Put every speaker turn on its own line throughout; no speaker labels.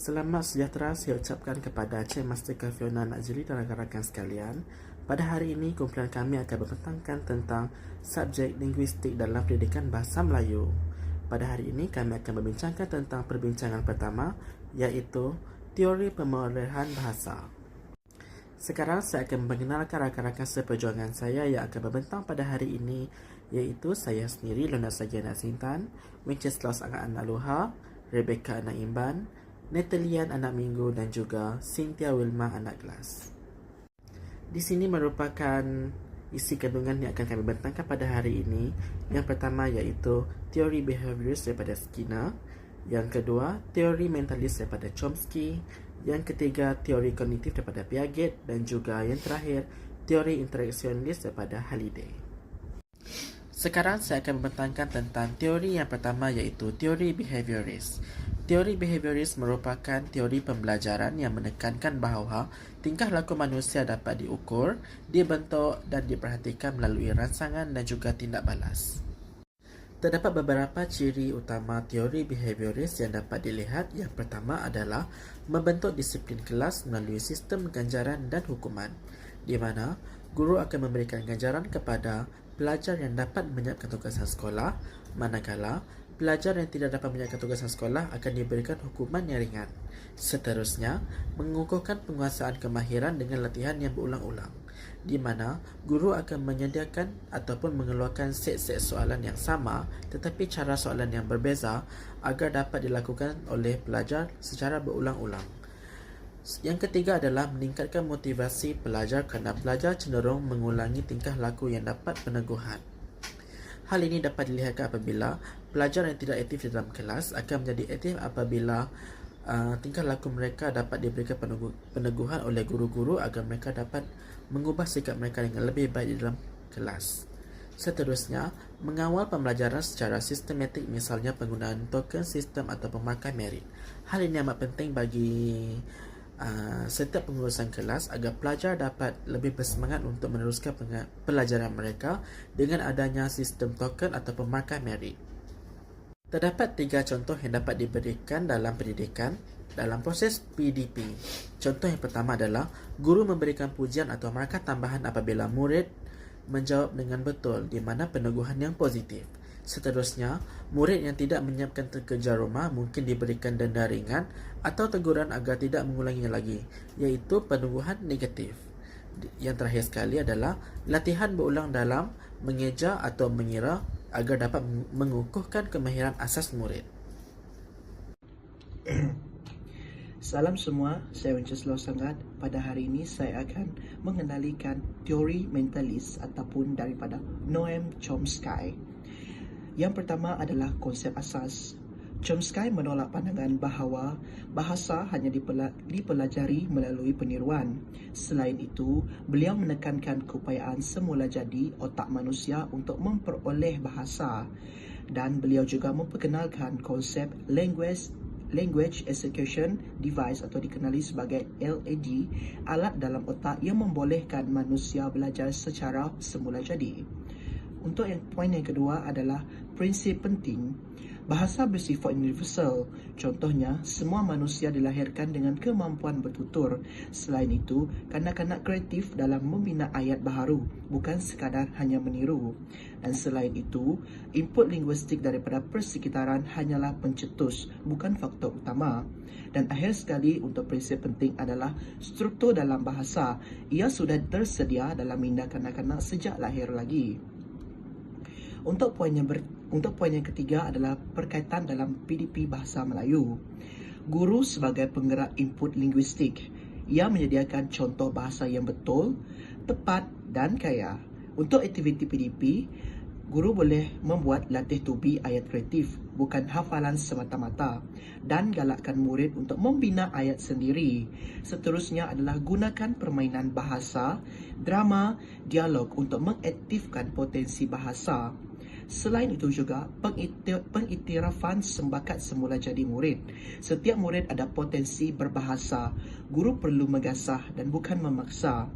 Selamat sejahtera saya ucapkan kepada Encik Master Fiona Naziri dan rakan-rakan sekalian. Pada hari ini, kumpulan kami akan membentangkan tentang subjek linguistik dalam pendidikan bahasa Melayu. Pada hari ini, kami akan membincangkan tentang perbincangan pertama, iaitu teori pemerolehan bahasa. Sekarang saya akan mengenalkan rakan-rakan seperjuangan saya yang akan membentang pada hari ini, iaitu saya sendiri, Lona Sagiana Sintan, Wincheslas Anak Anak Luha, Rebecca Anak Imban, Natalian Anak Minggu dan juga Cynthia Wilma Anak Kelas. Di sini merupakan isi kandungan yang akan kami bentangkan pada hari ini. Yang pertama iaitu teori behavioris daripada Skinner. Yang kedua, teori mentalis daripada Chomsky. Yang ketiga, teori kognitif daripada Piaget. Dan juga yang terakhir, teori interaksionis daripada Halliday. Sekarang saya akan membentangkan tentang teori yang pertama iaitu teori behavioris. Teori behavioris merupakan teori pembelajaran yang menekankan bahawa tingkah laku manusia dapat diukur, dibentuk dan diperhatikan melalui rangsangan dan juga tindak balas. Terdapat beberapa ciri utama teori behavioris yang dapat dilihat. Yang pertama adalah membentuk disiplin kelas melalui sistem ganjaran dan hukuman, di mana guru akan memberikan ganjaran kepada pelajar yang dapat menyiapkan tugasan sekolah, manakala pelajar yang tidak dapat menyiapkan tugasan sekolah akan diberikan hukuman yang ringan. Seterusnya, mengukuhkan penguasaan kemahiran dengan latihan yang berulang-ulang, di mana guru akan menyediakan ataupun mengeluarkan set-set soalan yang sama tetapi cara soalan yang berbeza agar dapat dilakukan oleh pelajar secara berulang-ulang. Yang ketiga adalah meningkatkan motivasi pelajar kerana pelajar cenderung mengulangi tingkah laku yang dapat peneguhan. Hal ini dapat dilihatkan apabila pelajar yang tidak aktif di dalam kelas akan menjadi aktif apabila tingkah laku mereka dapat diberikan peneguhan oleh guru-guru agar mereka dapat mengubah sikap mereka dengan lebih baik di dalam kelas. Seterusnya, mengawal pembelajaran secara sistematik, misalnya penggunaan token sistem atau pemakai merit. Hal ini amat penting bagi setiap pengurusan kelas agar pelajar dapat lebih bersemangat untuk meneruskan pelajaran mereka dengan adanya sistem token atau pemakai merit. Terdapat 3 contoh yang dapat diberikan dalam pendidikan dalam proses PDP. Contoh yang pertama adalah guru memberikan pujian atau markah tambahan apabila murid menjawab dengan betul, di mana peneguhan yang positif. Seterusnya, murid yang tidak menyiapkan kerja rumah mungkin diberikan denda ringan atau teguran agar tidak mengulanginya lagi, iaitu peneguhan negatif. Yang terakhir sekali adalah latihan berulang dalam mengeja atau mengira agar dapat mengukuhkan kemahiran asas murid.
Salam semua, saya Wincheslas sangat. Pada hari ini saya akan mengenalikan teori mentalis ataupun daripada Noam Chomsky. Yang pertama adalah konsep asas. Chomsky menolak pandangan bahawa bahasa hanya dipelajari melalui peniruan. Selain itu, beliau menekankan keupayaan semula jadi otak manusia untuk memperoleh bahasa, dan beliau juga memperkenalkan konsep Language Execution Device atau dikenali sebagai LAD, alat dalam otak yang membolehkan manusia belajar secara semula jadi. Untuk poin yang kedua adalah prinsip penting. Bahasa bersifat universal. Contohnya, semua manusia dilahirkan dengan kemampuan bertutur. Selain itu, kanak-kanak kreatif dalam membina ayat baharu, bukan sekadar hanya meniru. Dan selain itu, input linguistik daripada persekitaran hanyalah pencetus, bukan faktor utama. Dan akhir sekali, untuk prinsip penting adalah struktur dalam bahasa. Ia sudah tersedia dalam minda kanak-kanak sejak lahir lagi. Untuk poin yang ketiga adalah perkaitan dalam PDP Bahasa Melayu. Guru sebagai penggerak input linguistik. Ia menyediakan contoh bahasa yang betul, tepat dan kaya. Untuk aktiviti PDP, guru boleh membuat latih tubi ayat kreatif, bukan hafalan semata-mata, dan galakkan murid untuk membina ayat sendiri. Seterusnya adalah gunakan permainan bahasa, drama, dialog untuk mengaktifkan potensi bahasa. Selain itu juga, pengiktirafan sembakat semula jadi murid. Setiap murid ada potensi berbahasa. Guru perlu mengasah dan bukan memaksa.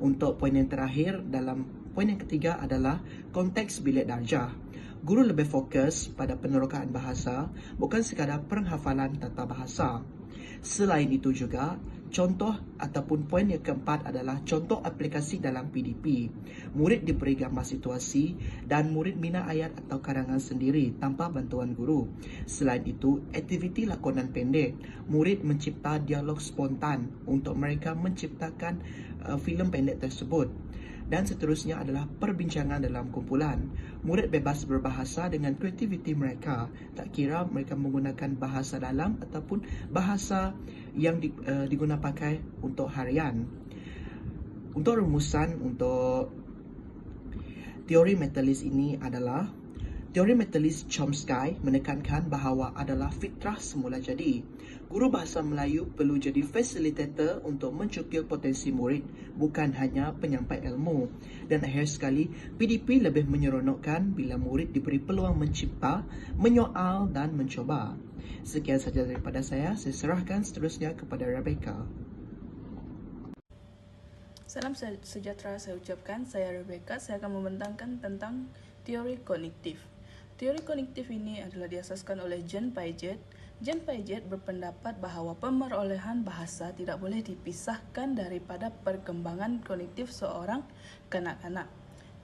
Untuk poin yang terakhir, poin yang ketiga adalah konteks bilik darjah. Guru lebih fokus pada penerokaan bahasa, bukan sekadar penghafalan tata bahasa. Selain itu juga, contoh ataupun poin yang keempat adalah contoh aplikasi dalam PDP. Murid diberi gambar situasi dan murid bina ayat atau karangan sendiri tanpa bantuan guru. Selain itu, aktiviti lakonan pendek. Murid mencipta dialog spontan untuk mereka menciptakan filem pendek tersebut. Dan seterusnya adalah perbincangan dalam kumpulan. Murid bebas berbahasa dengan kreativiti mereka, tak kira mereka menggunakan bahasa dalam ataupun bahasa yang digunakan pakai untuk harian. Untuk rumusan untuk teori mentalis ini adalah teori mentalis Chomsky menekankan bahawa adalah fitrah semula jadi. Guru bahasa Melayu perlu jadi fasilitator untuk mencukil potensi murid, bukan hanya penyampai ilmu. Dan akhir sekali, PDP lebih menyeronokkan bila murid diberi peluang mencipta, menyoal dan mencoba. Sekian saja daripada saya serahkan seterusnya kepada Rebecca.
Salam sejahtera saya ucapkan, saya Rebecca. Saya akan membentangkan tentang teori kognitif. Teori kognitif ini adalah diasaskan oleh Jean Piaget. Jean Piaget berpendapat bahawa pemerolehan bahasa tidak boleh dipisahkan daripada perkembangan kognitif seorang kanak-kanak.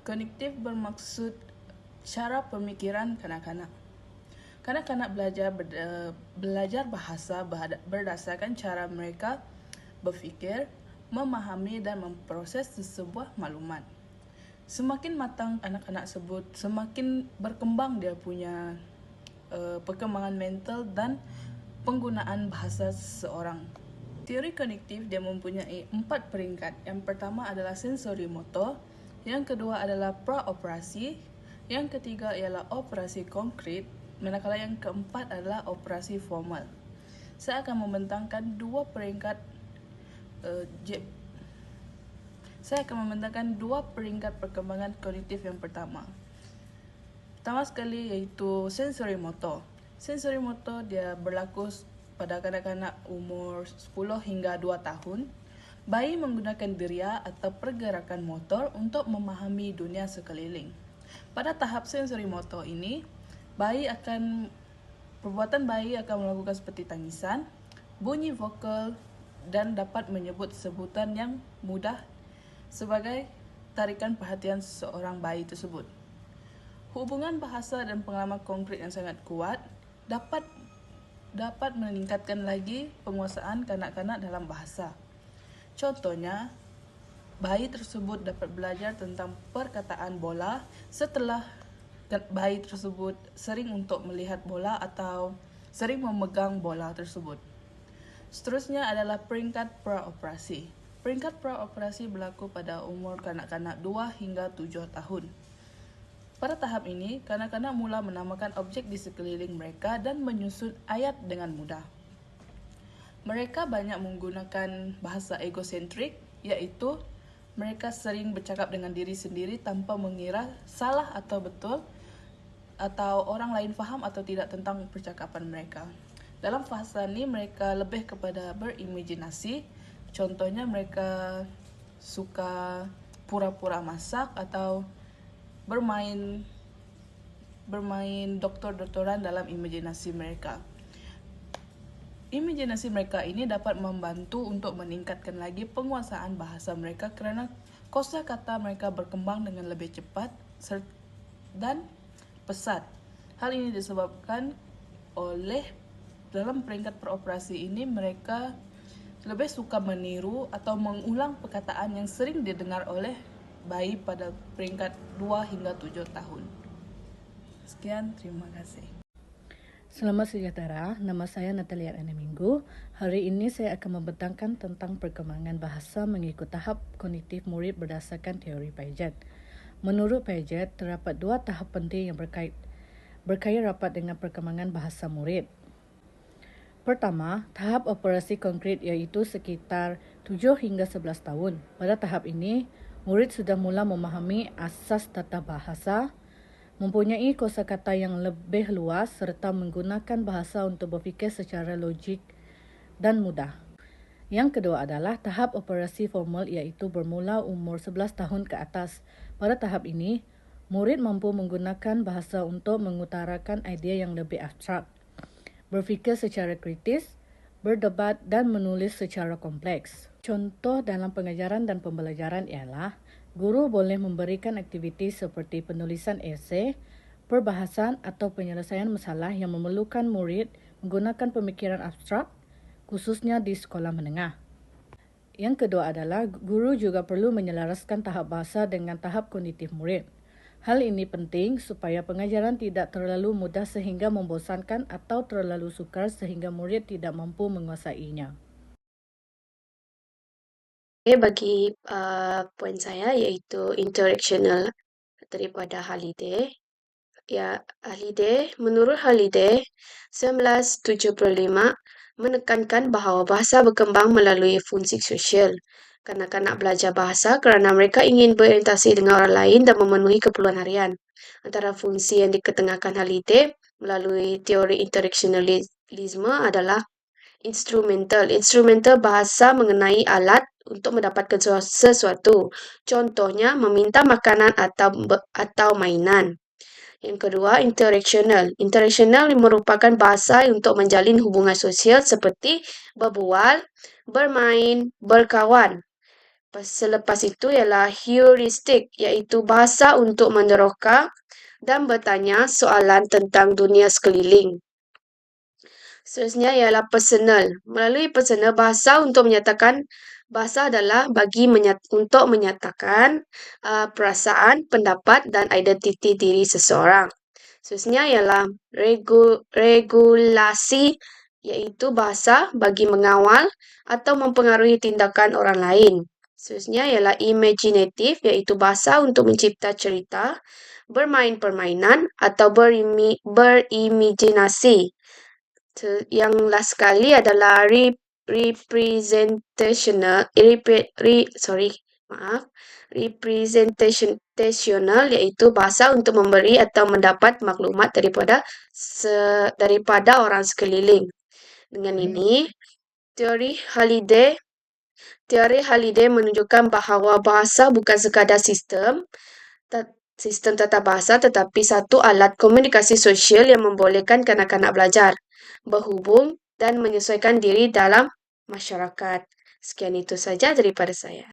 Kognitif bermaksud cara pemikiran kanak-kanak. Kanak-kanak belajar bahasa berdasarkan cara mereka berfikir, memahami dan memproses sebuah maklumat. Semakin matang anak-anak sebut, semakin berkembang dia punya perkembangan mental dan penggunaan bahasa seseorang. Teori kognitif dia mempunyai 4 peringkat. Yang pertama adalah sensori motor, yang kedua adalah praoperasi, yang ketiga ialah operasi konkret, manakala yang keempat adalah operasi formal. Saya akan membentangkan dua peringkat perkembangan kognitif yang pertama. Pertama sekali iaitu sensori motor. Sensori motor dia berlaku pada kanak-kanak umur 10 hingga 2 tahun. Bayi menggunakan deria atau pergerakan motor untuk memahami dunia sekeliling. Pada tahap sensori motor ini, perbuatan bayi akan melakukan seperti tangisan, bunyi vokal dan dapat menyebut sebutan yang mudah sebagai tarikan perhatian seorang bayi tersebut. Hubungan bahasa dan pengalaman konkret yang sangat kuat dapat meningkatkan lagi penguasaan kanak-kanak dalam bahasa. Contohnya, bayi tersebut dapat belajar tentang perkataan bola setelah bayi tersebut sering untuk melihat bola atau sering memegang bola tersebut. Seterusnya adalah peringkat praoperasi. Peringkat praoperasi berlaku pada umur kanak-kanak 2 hingga 7 tahun. Pada tahap ini, kanak-kanak mula menamakan objek di sekeliling mereka dan menyusun ayat dengan mudah. Mereka banyak menggunakan bahasa egosentrik, iaitu mereka sering bercakap dengan diri sendiri tanpa mengira salah atau betul atau orang lain faham atau tidak tentang percakapan mereka. Dalam fasa ini, mereka lebih kepada berimajinasi. Contohnya, mereka suka pura-pura masak atau bermain doktor-doktoran dalam imajinasi mereka. Imajinasi mereka ini dapat membantu untuk meningkatkan lagi penguasaan bahasa mereka kerana kosakata mereka berkembang dengan lebih cepat dan pesat. Hal ini disebabkan oleh dalam peringkat peroperasi ini mereka lebih suka meniru atau mengulang perkataan yang sering didengar oleh bayi pada peringkat 2 hingga 7 tahun. Sekian, terima kasih.
Selamat sejahtera, nama saya Natalia Ana Minggu. Hari ini saya akan membentangkan tentang perkembangan bahasa mengikut tahap kognitif murid berdasarkan teori Piaget. Menurut Piaget, terdapat 2 tahap penting yang berkait rapat dengan perkembangan bahasa murid. Pertama, tahap operasi konkret iaitu sekitar 7 hingga 11 tahun. Pada tahap ini, murid sudah mula memahami asas tata bahasa, mempunyai kosakata yang lebih luas serta menggunakan bahasa untuk berfikir secara logik dan mudah. Yang kedua adalah tahap operasi formal iaitu bermula umur 11 tahun ke atas. Pada tahap ini, murid mampu menggunakan bahasa untuk mengutarakan idea yang lebih abstrak, berfikir secara kritis, berdebat dan menulis secara kompleks. Contoh dalam pengajaran dan pembelajaran ialah guru boleh memberikan aktiviti seperti penulisan esei, perbahasan atau penyelesaian masalah yang memerlukan murid menggunakan pemikiran abstrak, khususnya di sekolah menengah. Yang kedua adalah guru juga perlu menyelaraskan tahap bahasa dengan tahap kognitif murid. Hal ini penting supaya pengajaran tidak terlalu mudah sehingga membosankan atau terlalu sukar sehingga murid tidak mampu menguasainya.
Bagi poin saya iaitu interactional daripada Halliday. Ya, Halliday, menurut Halliday, 1975 menekankan bahawa bahasa berkembang melalui fungsi sosial. Kanak-kanak belajar bahasa kerana mereka ingin berinteraksi dengan orang lain dan memenuhi keperluan harian. Antara fungsi yang diketengahkan Halliday melalui teori interactionalisme adalah instrumental. Instrumental bahasa mengenai alat untuk mendapatkan sesuatu. Contohnya meminta makanan atau mainan. Yang kedua, interactional. Interactional merupakan bahasa untuk menjalin hubungan sosial seperti berbual, bermain, berkawan. Selepas itu ialah heuristik, iaitu bahasa untuk meneroka dan bertanya soalan tentang dunia sekeliling. Seterusnya ialah personal. Melalui personal, bahasa untuk menyatakan bahasa adalah untuk menyatakan perasaan, pendapat dan identiti diri seseorang. Seterusnya ialah regulasi, iaitu bahasa bagi mengawal atau mempengaruhi tindakan orang lain. Seterusnya ialah imaginative, iaitu bahasa untuk mencipta cerita, bermain permainan atau berimajinasi. Yang last sekali adalah representational, iaitu bahasa untuk memberi atau mendapat maklumat daripada orang sekeliling. Dengan ini, teori Halliday menunjukkan bahawa bahasa bukan sekadar sistem tata bahasa tetapi satu alat komunikasi sosial yang membolehkan kanak-kanak belajar, berhubung dan menyesuaikan diri dalam masyarakat. Sekian itu saja daripada saya.